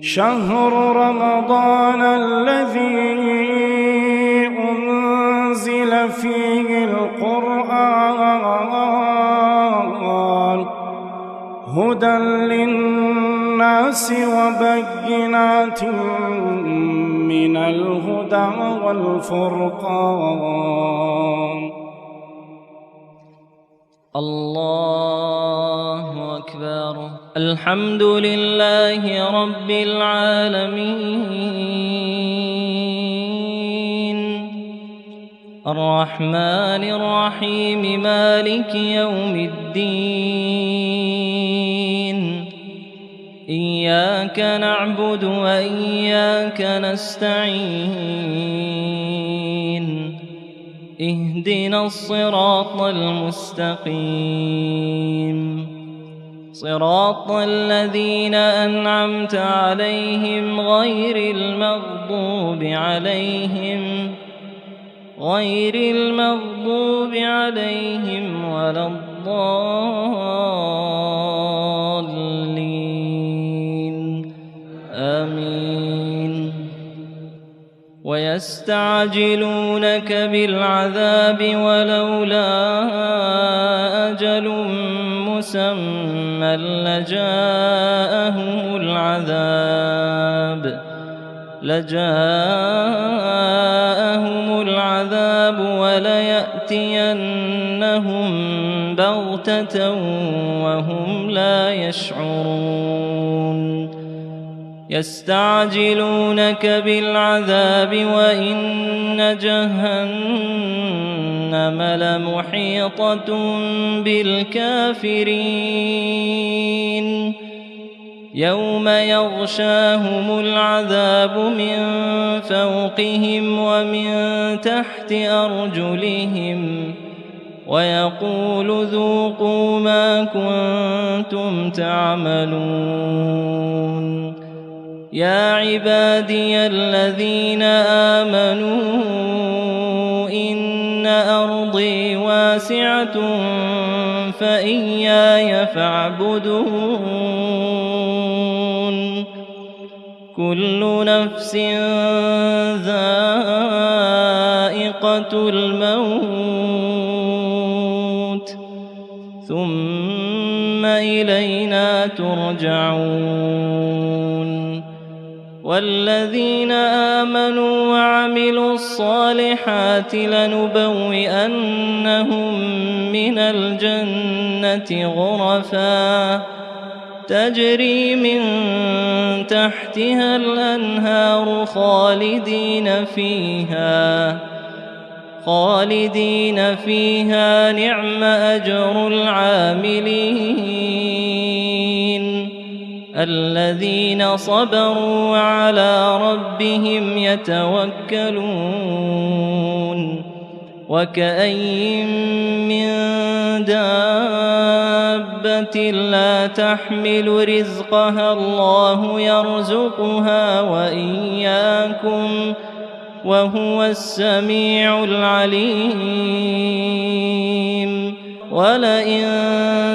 شهر رمضان الذي أنزل فيه القرآن هدى للناس وبينات من الهدى والفرقان. الله أكبر. الحمد لله رب العالمين الرحمن الرحيم مالك يوم الدين. إياك نعبد وإياك نستعين. اهدنا الصراط المستقيم صراط الذين أنعمت عليهم غير المغضوب عليهم ولا الضالين آمين. ويستعجلونك بالعذاب ولولا أجل مسمى لجاءهم العذاب وليأتينهم بغتة وهم لا يشعرون. يستعجلونك بالعذاب وإن جهنم لمحيطة بالكافرين. يوم يغشاهم العذاب من فوقهم ومن تحت أرجلهم ويقول ذوقوا ما كنتم تعملون. يا عبادي الذين آمنوا إن أرضي واسعة فإياي فاعبدون. كل نفس ذائقة الموت ثم إلينا ترجعون. والذين آمنوا وعملوا الصالحات لنبوئنهم من الجنة غرفا تجري من تحتها الأنهار خالدين فيها نعم أجر العاملين. الذين صبروا وعلى ربهم يتوكلون. وكأين من دابة لا تحمل رزقها الله يرزقها وإياكم وهو السميع العليم. ولئن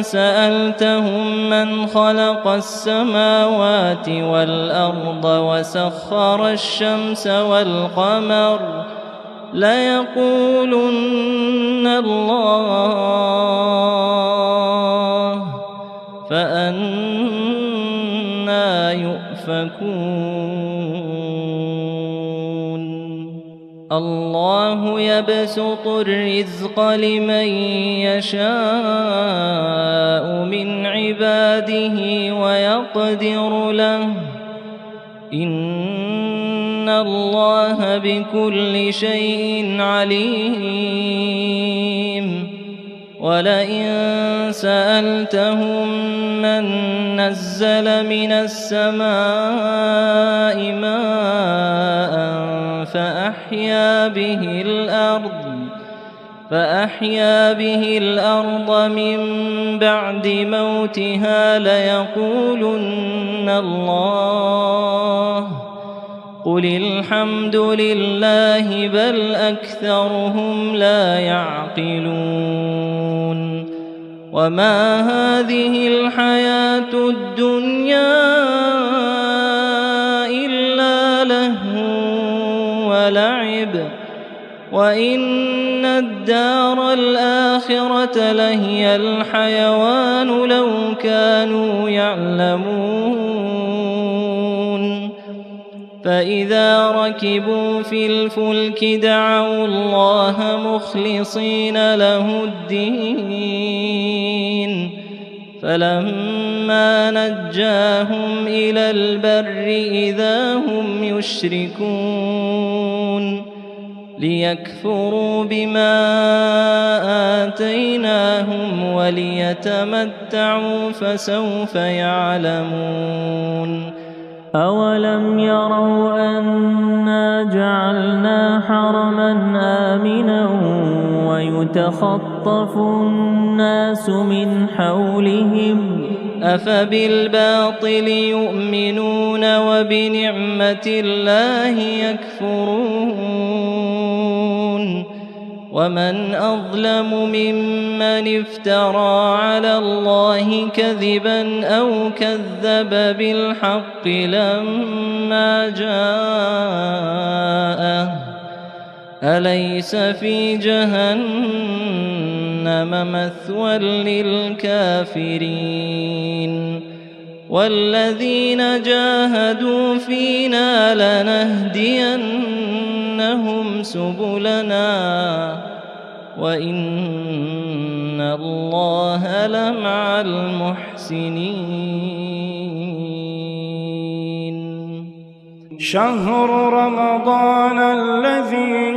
سألتهم من خلق السماوات والأرض وسخر الشمس والقمر ليقولن الله فأنى يؤفكون. الله يبسط الرزق لمن يشاء من عباده ويقدر له إن الله بكل شيء عليم. ولئن سألتهم من نزل من السماء ماء فأحيا به الأرض من بعد موتها ليقولن الله. قل الحمد لله بل أكثرهم لا يعقلون. وما هذه الحياة الدنيا ولعب وإن الدار الآخرة لهي الحيوان لو كانوا يعلمون فإذا ركبوا في الفلك دعوا الله مخلصين له الدين فلما نجاهم إلى البر إذا هم يشركون ليكفروا بما آتيناهم وليتمتعوا فسوف يعلمون أولم يروا أنا جعلنا حرما آمنا ويتخطف الناس من حولهم أفبالباطل يؤمنون وبنعمة الله يكفرون ومن أظلم ممن افترى على الله كذبا أو كذب بالحق لما جاءه أليس في جهنم مثوى للكافرين والذين جاهدوا فينا لنهدينهم سبلنا وإن الله لمع المحسنين شهر رمضان الذي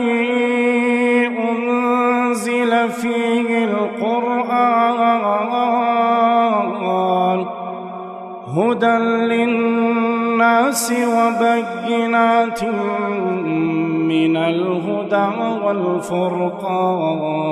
أنزل فيه القرآن هدى للناس وبينات من الهدى والفرقان